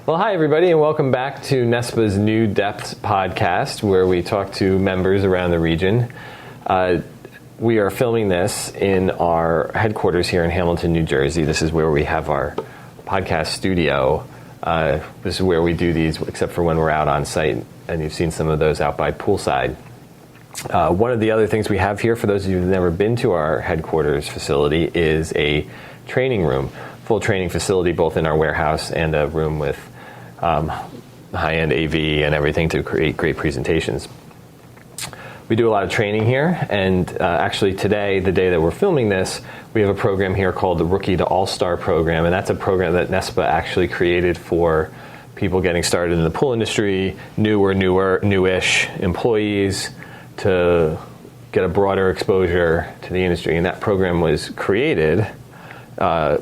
Well, hi everybody, and welcome back to NESPA's New Depths podcast, where we talk to members around the region. We are filming this in our headquarters here in Hamilton, New Jersey. This is where we have our podcast studio. This is where we do these, except for when we're out on site, and you've seen some of those out by poolside. One of the other things we have here, for those of you who've never been to our headquarters facility, is a training room, full training facility, both in our warehouse and a room with high-end AV and everything to create great presentations. We do a lot of training here, and actually today, the day that we're filming this, we have a program here called the Rookie to All-Star program, and that's a program that NESPA actually created for people getting started in the pool industry, newish employees, to get a broader exposure to the industry. And that program was created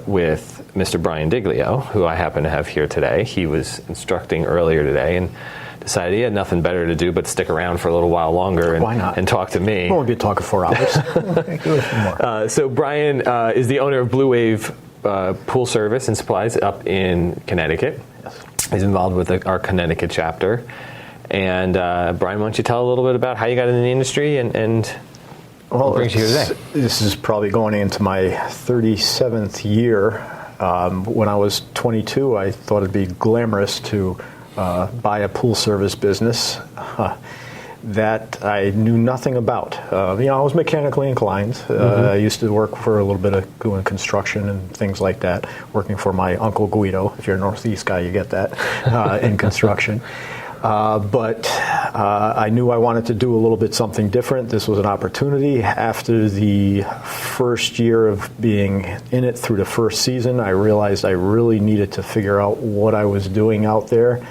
with Mr. Brian Diglio, who I happen to have here today. He was instructing earlier today and decided he had nothing better to do but stick around for a little while longer and talk to me. We'll be talking 4 hours. So Brian is the owner of Blue Wave Pool Service and Supplies up in Connecticut. Yes. He's involved with our Connecticut chapter. And Brian, why don't you tell a little bit about how you got into the industry and well, what brings you here today? This is probably going into my 37th year. When I was 22, I thought it'd be glamorous to buy a pool service business that I knew nothing about. I was mechanically inclined. I used to work for a little bit of doing construction and things like that, working for my Uncle Guido. If you're a Northeast guy, you get that in construction. But I knew I wanted to do a little bit something different. This was an opportunity. After the first year of being in it through the first season, I realized I really needed to figure out what I was doing out there.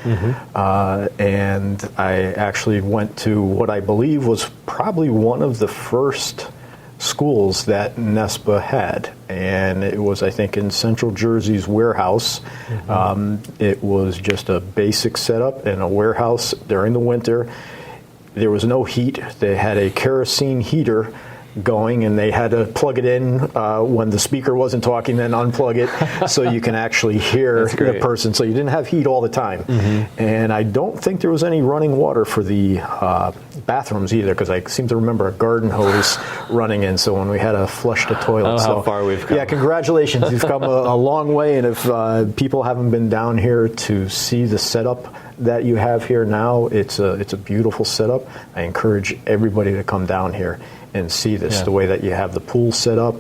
And I actually went to what I believe was probably one of the first schools that NESPA had, and it was, I think, in Central Jersey's warehouse. It was just a basic setup in a warehouse during the winter. There was no heat. They had a kerosene heater going, and they had to plug it in when the speaker wasn't talking, then unplug it so you can actually hear the person. So you didn't have heat all the time. And I don't think there was any running water for the bathrooms either, because I seem to remember a garden hose running in, so when we had to flush the toilet. How far we've come. Yeah, congratulations. You've come a long way, and if people haven't been down here to see the setup that you have here now, it's a beautiful setup. I encourage everybody to come down here and see this, the way that you have the pool set up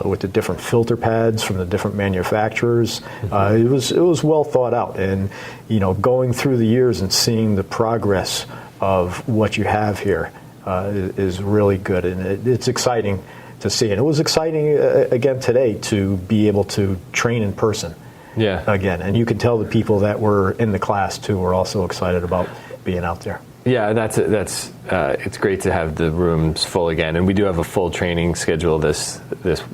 with the different filter pads from the different manufacturers. It was well thought out, and going through the years and seeing the progress of what you have here is really good, and it's exciting to see. And it was exciting again today to be able to train in person. Again, and you can tell the people that were in the class too were also excited about being out there. Yeah, it's great to have the rooms full again, and we do have a full training schedule this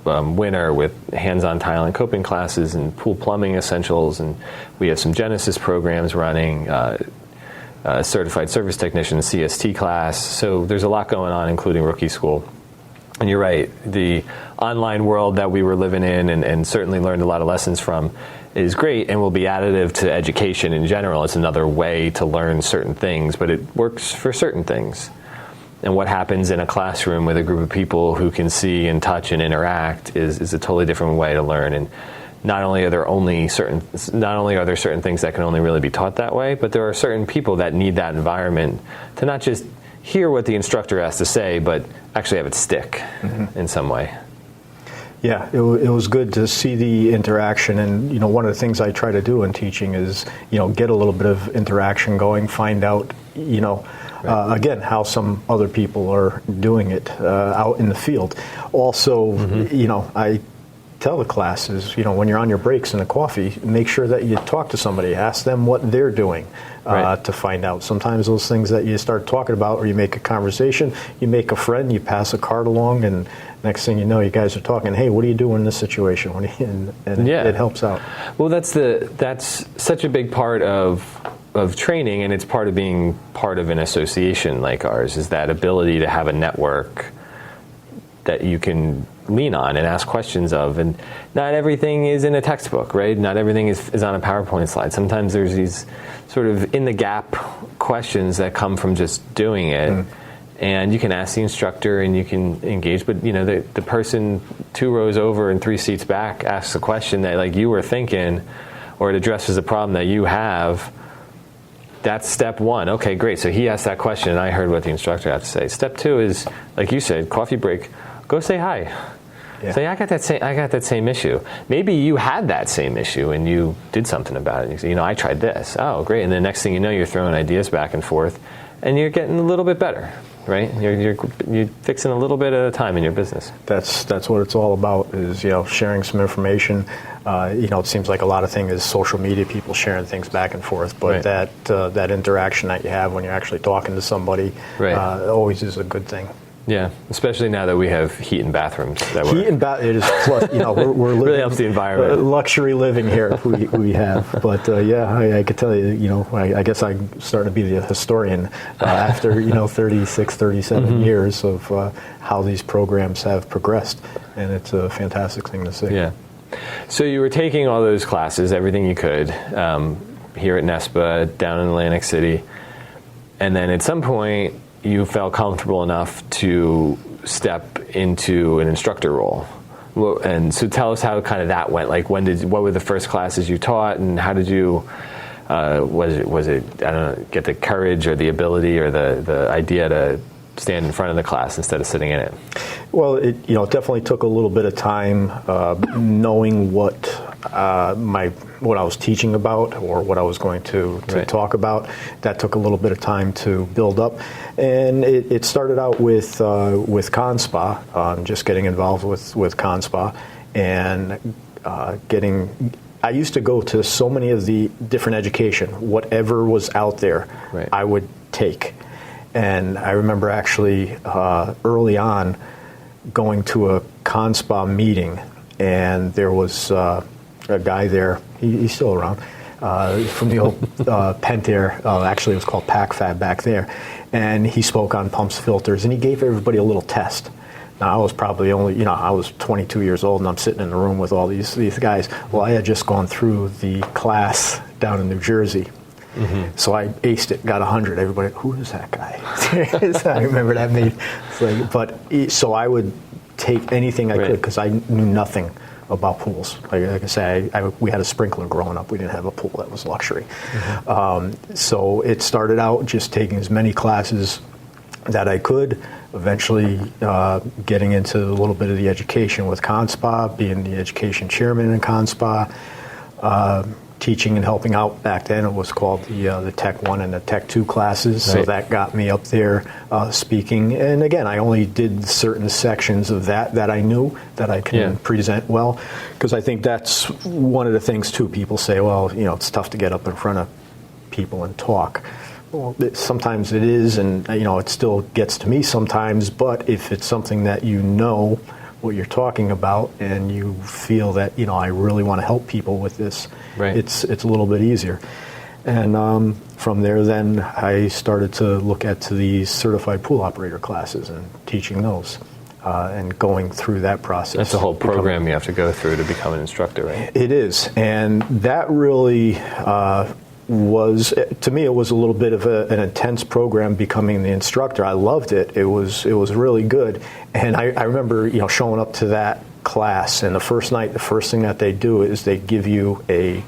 winter with hands-on tile and coping classes and pool plumbing essentials, and we have some Genesis programs running, certified service technician CST class. So there's a lot going on, including rookie school. And you're right, the online world that we were living in and certainly learned a lot of lessons from is great and will be additive to education in general. It's another way to learn certain things, but it works for certain things. And what happens in a classroom with a group of people who can see and touch and interact is a totally different way to learn. And not only are there certain things that can only really be taught that way, but there are certain people that need that environment to not just hear what the instructor has to say, but actually have it stick in some way. Yeah, it was good to see the interaction, and one of the things I try to do in teaching is get a little bit of interaction going, find out again how some other people are doing it out in the field. Also, I tell the class is, when you're on your breaks in the coffee, make sure that you talk to somebody, ask them what they're doing to find out. Sometimes those things that you start talking about, or you make a conversation, you make a friend, you pass a card along, and next thing you know, you guys are talking, hey, what do you do in this situation? It helps out. Well, that's such a big part of training, and it's part of being part of an association like ours, is that ability to have a network that you can lean on and ask questions of. And not everything is in a textbook, right? Not everything is on a PowerPoint slide. Sometimes there's these sort of in the gap questions that come from just doing it. And you can ask the instructor and you can engage, but the person 2 rows over and 3 seats back asks a question that like you were thinking, or it addresses a problem that you have. That's step 1. Okay, great. So he asked that question and I heard what the instructor had to say. Step 2 is, like you said, coffee break. Go say hi. Yeah. Say, I got that same issue. Maybe you had that same issue and you did something about it. You say, I tried this. Oh, great. And the next thing you know, you're throwing ideas back and forth and you're getting a little bit better, right? You're fixing a little bit at a time in your business. That's what it's all about, is, sharing some information. It seems like a lot of things is social media, people sharing things back and forth, but right. that interaction that you have when you're actually talking to somebody always is a good thing. Yeah, especially now that we have heat in bathrooms. It is plus, we're living, really helps the environment. Luxury living here we have. But I could tell you, I guess I'm starting to be the historian after 36, 37 years of how these programs have progressed, and it's a fantastic thing to see. Yeah. So you were taking all those classes, everything you could, here at NESPA, down in Atlantic City, and then at some point you felt comfortable enough to step into an instructor role. And so tell us how kind of that went. Like what were the first classes you taught, and how did you, was it I don't know, get the courage or the ability or the idea to stand in front of the class instead of sitting in it? Well, it definitely took a little bit of time knowing what I was teaching about, or what I was going to talk about. That took a little bit of time to build up, and it started out with ConSpa, just getting involved with ConSpa, and I used to go to so many of the different education, whatever was out there, I would take. And I remember actually early on going to a ConSpa meeting, and there was a guy there, he's still around, from the old Pentair, actually it was called PacFab back there, and he spoke on pumps, filters, and he gave everybody a little test. Now, I was probably only, I was 22 years old, and I'm sitting in the room with all these guys. Well, I had just gone through the class down in New Jersey. So I aced it, got 100. Everybody, who is that guy? I remember that so I would take anything I could, because I knew nothing about pools. Like I say, we had a sprinkler growing up. We didn't have a pool. That was luxury. So it started out just taking as many classes that I could, eventually getting into a little bit of the education with ConSpa, being the education chairman in ConSpa, teaching and helping out. Back then it was called the Tech 1 and the Tech 2 classes, so that got me up there speaking. And again, I only did certain sections of that I knew that I can present well, because I think that's one of the things too. People say, well, it's tough to get up in front of people and talk. Well, sometimes it is, and it still gets to me sometimes, but if it's something that what you're talking about, and you feel that I really want to help people with this, it's a little bit easier. And from there, then I started to look at these certified pool operator classes and teaching those, and going through that process. That's a whole program you have to go through to become an instructor, right? It is, and that really was, to me, it was a little bit of an intense program, becoming the instructor. I loved it. It was really good. And I remember, showing up to that class, and the first night, the first thing that they do is they give you a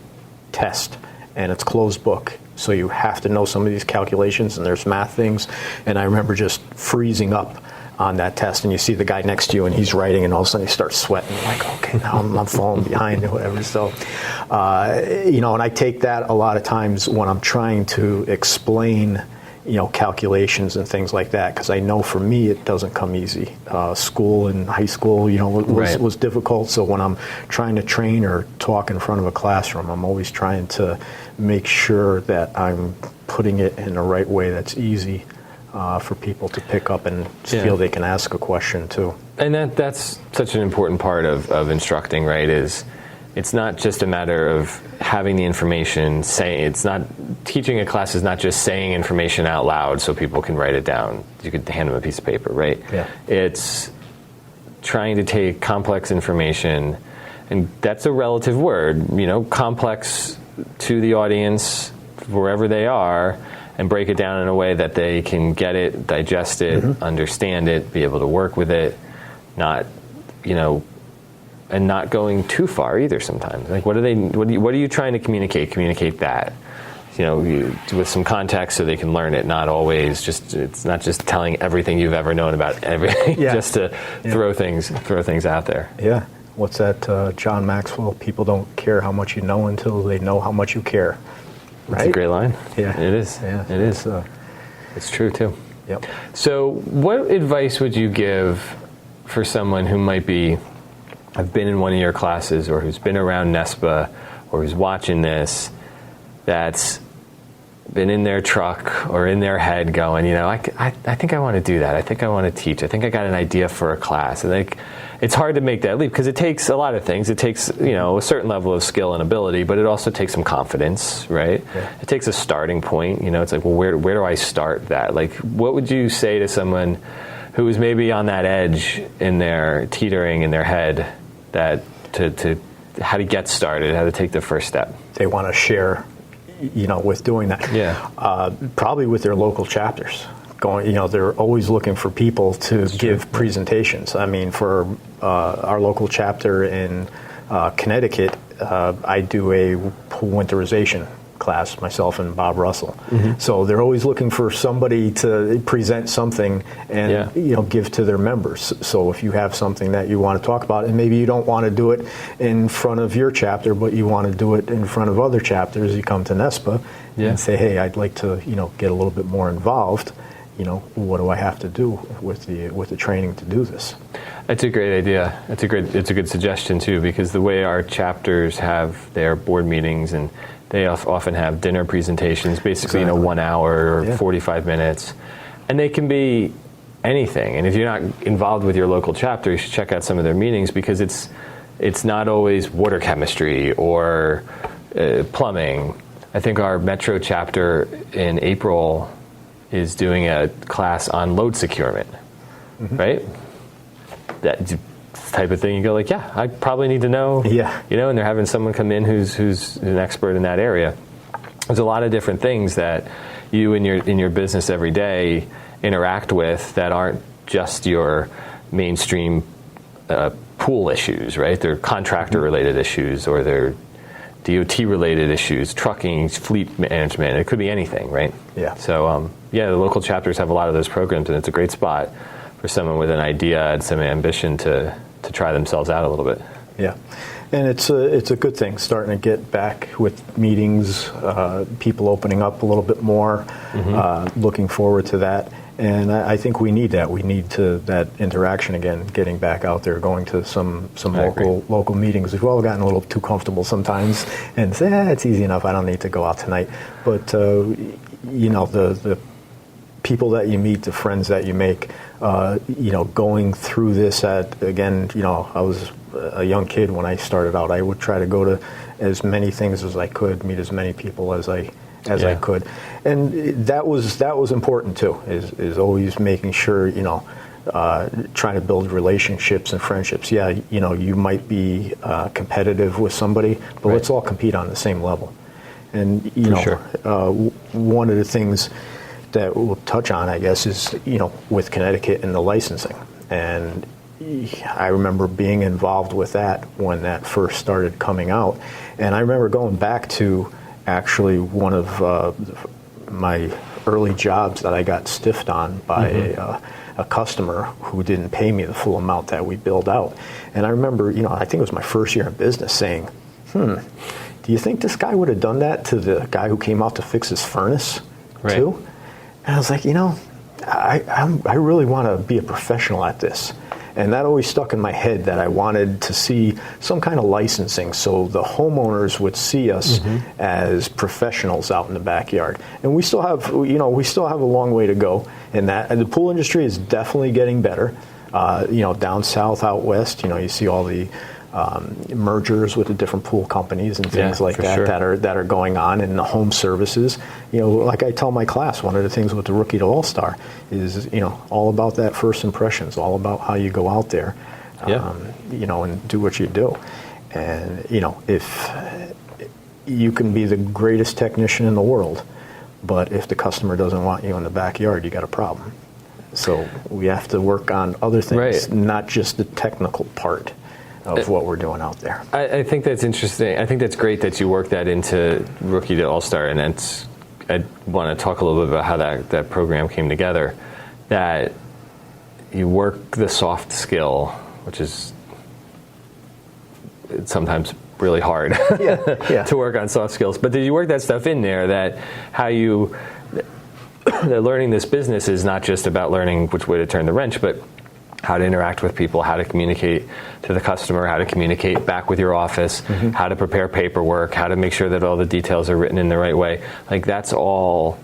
test, and it's closed book. So you have to know some of these calculations, and there's math things. And I remember just freezing up on that test, and you see the guy next to you, and he's writing, and all of a sudden he starts sweating. You're like, okay, now I'm falling behind or whatever. So, and I take that a lot of times when I'm trying to explain, calculations and things like that, because I know for me it doesn't come easy. School and high school, was difficult. So when I'm trying to train or talk in front of a classroom, I'm always trying to make sure that I'm putting it in the right way that's easy for people to pick up and feel they can ask a question too. And that's such an important part of instructing, right? Is it's not just a matter of having the information, teaching a class is not just saying information out loud so people can write it down. You could hand them a piece of paper, right? Yeah. It's trying to take complex information, and that's a relative word, complex to the audience, wherever they are, and break it down in a way that they can get it, digest it, understand it, be able to work with it, not, and not going too far either sometimes. Like, what are you trying to communicate? Communicate that, with some context so they can learn it, not always it's not just telling everything you've ever known about everything, just to throw things out there. Yeah. What's that, John Maxwell? People don't care how much you know until they know how much you care. Right? That's a great line. Yeah. It is. Yeah. It is. It's true, too. Yep. So what advice would you give for someone who might have been in one of your classes, or who's been around NESPA, or who's watching this, that's been in their truck or in their head going, I think I want to do that. I think I want to teach. I think I got an idea for a class. And it's hard to make that leap because it takes a lot of things. It takes, a certain level of skill and ability, but it also takes some confidence, right? Yeah. It takes a starting point. It's like, well, where do I start that? Like, what would you say to someone who is maybe on that edge in their teetering in their head, that to how to get started, how to take the first step? They want to share, with doing that. Yeah. Probably with their local chapters. They're always looking for people to give presentations. I mean, for our local chapter in Connecticut, I do a winterization class, myself and Bob Russell. Mm-hmm. So they're always looking for somebody to present something and give to their members. So if you have something that you want to talk about, and maybe you don't want to do it in front of your chapter, but you want to do it in front of other chapters, you come to NESPA and say, hey, I'd like to get a little bit more involved. What do I have to do with the training to do this? That's a great idea. It's a good suggestion too, because the way our chapters have their board meetings, and they often have dinner presentations, basically 1 hour or 45 minutes, and they can be anything. And if you're not involved with your local chapter, you should check out some of their meetings, because it's not always water chemistry or plumbing. I think our Metro chapter in April is doing a class on load securement, right? That type of thing. You go like, yeah, I probably need to know. Yeah. And they're having someone come in who's an expert in that area. There's a lot of different things that you in your business every day interact with that aren't just your mainstream pool issues, right? They're contractor related issues, or they're DOT related issues, trucking, fleet management. It could be anything, right? Yeah. So the local chapters have a lot of those programs, and it's a great spot for someone with an idea and some ambition to try themselves out a little bit. Yeah, and it's a good thing, starting to get back with meetings, people opening up a little bit more, looking forward to that. And I think we need that. We need that interaction again, getting back out there, going to some local meetings. We've all gotten a little too comfortable sometimes and say, it's easy enough, I don't need to go out tonight. But, the people that you meet, the friends that you make, going through this I was a young kid when I started out. I would try to go to as many things as I could, meet as many people as I could, and that was important too. Is always making sure trying to build relationships and friendships. Yeah, you might be competitive with somebody, but let's all compete on the same level. And one of the things that we'll touch on, I guess, is with Connecticut and the licensing. And I remember being involved with that when that first started coming out, and I remember going back to actually one of my early jobs that I got stiffed on by a customer who didn't pay me the full amount that we billed out. And I remember, I think it was my first year in business, saying, do you think this guy would have done that to the guy who came out to fix his furnace too? And I was like, I really want to be a professional at this. And that always stuck in my head that I wanted to see some kind of licensing so the homeowners would see us as professionals out in the backyard. And we still have, a long way to go in that. And the pool industry is definitely getting better. Down south, out west, you see all the mergers with the different pool companies and things like that, sure, that are going on, and the home services. Like I tell my class, one of the things with the Rookie to All-Star is, all about that first impressions, all about how you go out there, and do what you do. And, if you can be the greatest technician in the world, but if the customer doesn't want you in the backyard, you got a problem. So we have to work on other things, not just the technical part of what we're doing out there. I think that's interesting. I think that's great that you work that into Rookie to All-Star, and I want to talk a little bit about how that program came together. That you work the soft skill, which is sometimes really hard to work on soft skills. But did you work that stuff in there, that that learning this business is not just about learning which way to turn the wrench, but how to interact with people, how to communicate to the customer, how to communicate back with your office, how to prepare paperwork, how to make sure that all the details are written in the right way. Like, that's all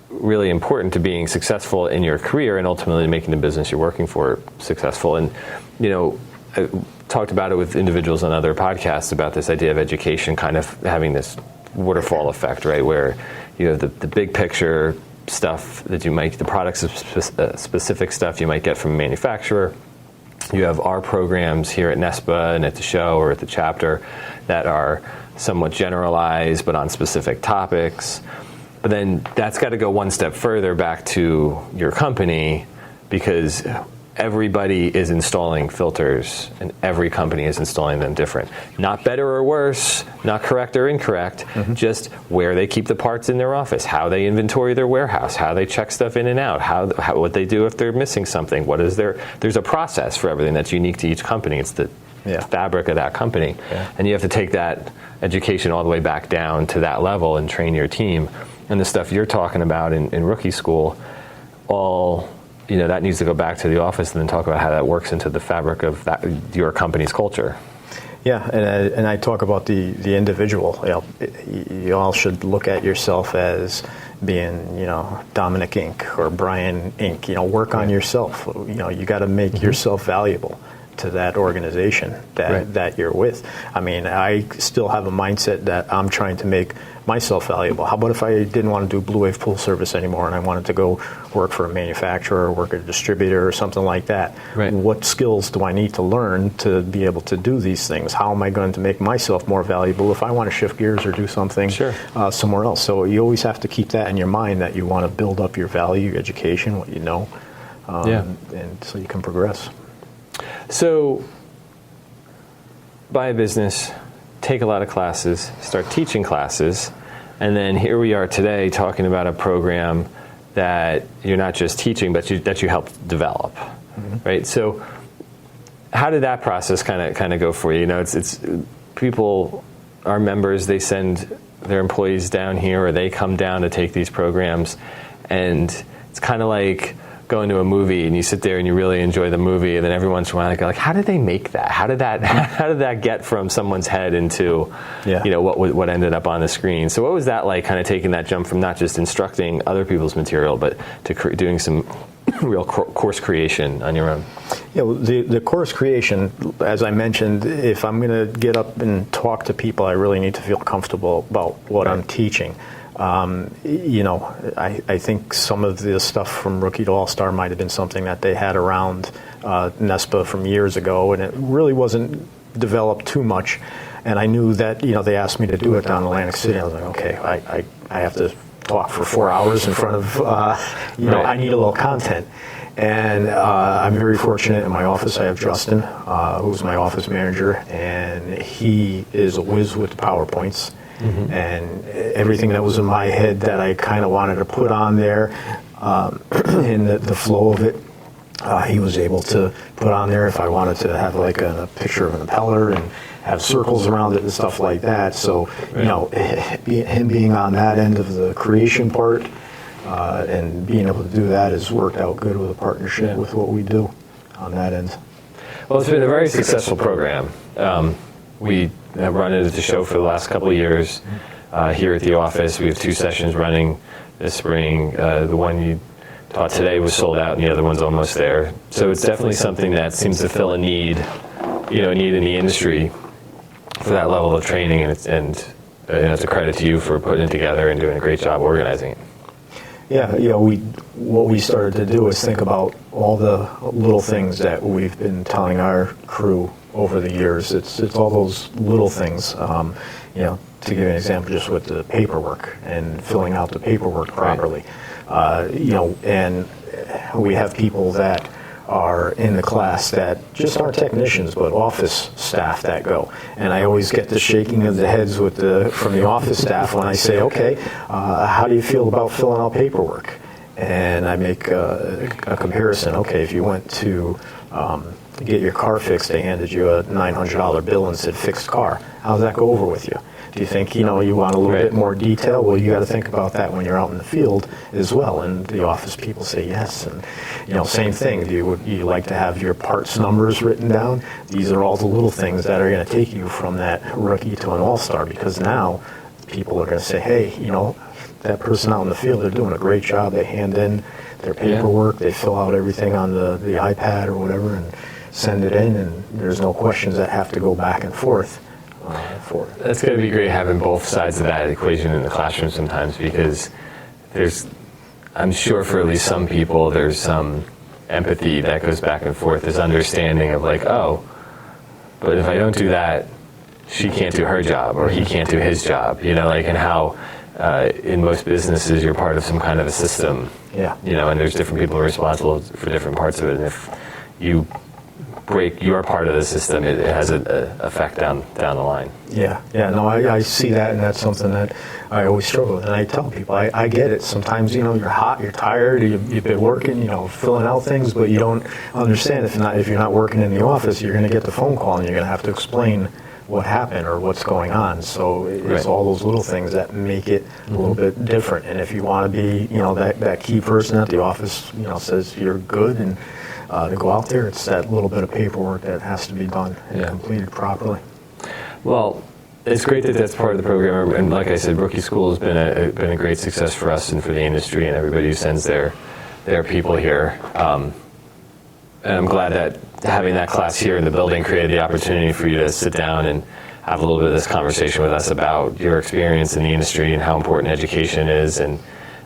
really important to being successful in your career and ultimately making the business you're working for successful. And, I talked about it with individuals on other podcasts about this idea of education kind of having this waterfall effect, right? Where you have the big picture stuff that you might, the products specific stuff you might get from a manufacturer. You have our programs here at NESPA and at the show or at the chapter that are somewhat generalized but on specific topics. But then that's got to go one step further back to your company, because everybody is installing filters and every company is installing them different. Not better or worse, not correct or incorrect, just where they keep the parts in their office, how they inventory their warehouse, how they check stuff in and out, how what they do if they're missing something, there's a process for everything that's unique to each company. It's the fabric of that company. And you have to take that education all the way back down to that level and train your team. And the stuff you're talking about in rookie school, that needs to go back to the office and then talk about how that works into the fabric of your company's culture. Yeah, and I talk about the individual. You all should look at yourself as being, Dominic Inc. or Brian Inc. Work on yourself. You got to make yourself valuable to that organization that you're with. I mean, I still have a mindset that I'm trying to make myself valuable. How about if I didn't want to do Blue Wave Pool Service anymore and I wanted to go work for a manufacturer or work at a distributor or something like that? What skills do I need to learn to be able to do these things? How am I going to make myself more valuable if I want to shift gears or do something somewhere else? So you always have to keep that in your mind, that you want to build up your value, your education, what you know, and so you can progress. So, buy a business, take a lot of classes, start teaching classes, and then here we are today talking about a program that you're not just teaching, but that you help develop, right? So, how did that process kind of go for you? It's people, our members, they send their employees down here, or they come down to take these programs, and it's kind of like going to a movie and you sit there and you really enjoy the movie, and then every once in a while I go, how did they make that? How did that get from someone's head into what ended up on the screen? So what was that like, kind of taking that jump from not just instructing other people's material, but to doing some real course creation on your own? Yeah, well, the course creation, as I mentioned, if I'm going to get up and talk to people, I really need to feel comfortable about what I'm teaching. I think some of the stuff from Rookie to All-Star might have been something that they had around NESPA from years ago, and it really wasn't developed too much. And I knew that, they asked me to do it down in Atlantic City. I was like, okay, I have to talk for 4 hours in front of, I need a little content. And I'm very fortunate in my office. I have Justin, who's my office manager, and he is a whiz with the PowerPoints. And everything that was in my head that I kind of wanted to put on there, in the flow of it, he was able to put on there. If I wanted to have like a picture of an impeller and have circles around it and stuff like that. So, him being on that end of the creation part, And being able to do that has worked out good with a partnership with what we do on that end. Well, it's been a very successful program. We have run it at the show for the last couple of years here at the office. We have 2 sessions running this spring. The one you taught today was sold out, and the other one's almost there. So it's definitely something that seems to fill a need, need in the industry for that level of training, and it's a credit to you for putting it together and doing a great job organizing it. Yeah, what we started to do is think about all the little things that we've been telling our crew over the years. It's all those little things. To give an example, just with the paperwork and filling out the paperwork properly. And we have people that are in the class that just aren't technicians, but office staff that go. And I always get the shaking of the heads from the office staff when I say, okay, how do you feel about filling out paperwork? And I make a comparison. Okay, if you went to get your car fixed, they handed you a $900 bill and said fixed car. How does that go over with you? Do you think, you want a little bit more detail? Well, you got to think about that when you're out in the field as well. And the office people say yes. And, same thing. Would you like to have your parts numbers written down? These are all the little things that are going to take you from that rookie to an all-star, because now people are going to say, hey, that person out in the field, they're doing a great job. They hand in their paperwork. They fill out everything on the iPad or whatever and send it in. And there's no questions that have to go back and forth. That's going to be great having both sides of that equation in the classroom sometimes, because I'm sure for at least some people, there's some empathy that goes back and forth, this understanding of like, oh, but if I don't do that, she can't do her job or he can't do his job, and how in most businesses you're part of some kind of a system, and there's different people responsible for different parts of it, and if you break your part of the system, it has an effect down the line. No, I see that, and that's something that I always struggle with. And I tell people, I get it. Sometimes, you're hot, you're tired, you've been working, filling out things, but you don't understand if you're not working in the office, you're going to get the phone call and you're going to have to explain what happened or what's going on. So it's all those little things that make it a little bit different. And if you want to be, that key person at the office, says you're good and to go out there, it's that little bit of paperwork that has to be done and completed properly. Well, it's great that that's part of the program, and like I said, Rookie School has been a great success for us and for the industry and everybody who sends their people here. And I'm glad that having that class here in the building created the opportunity for you to sit down and have a little bit of this conversation with us about your experience in the industry and how important education is and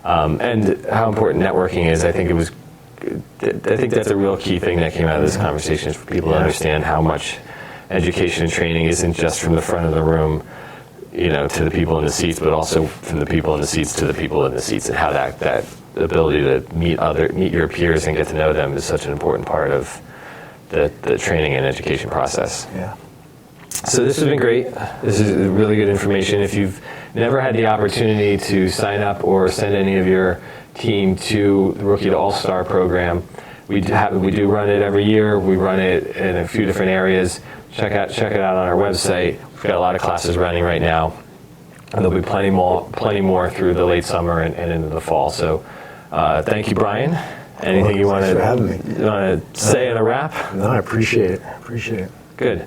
how important networking is. I think that's a real key thing that came out of this conversation, is for people to understand how much education and training isn't just from the front of the room, to the people in the seats, but also from the people in the seats to the people in the seats, and how that ability to meet your peers and get to know them is such an important part of the training and education process. Yeah. So this has been great. This is really good information. If you've never had the opportunity to sign up or send any of your team to the Rookie to All-Star program, we do run it every year. We run it in a few different areas. Check it out on our website. We've got a lot of classes running right now, and there'll be plenty more through the late summer and into the fall. So thank you, Brian. Anything you want to say in a wrap? No, I appreciate it. Good.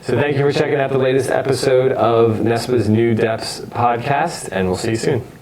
So thank you for checking out the latest episode of NESPA's New Depths podcast, and we'll see you soon.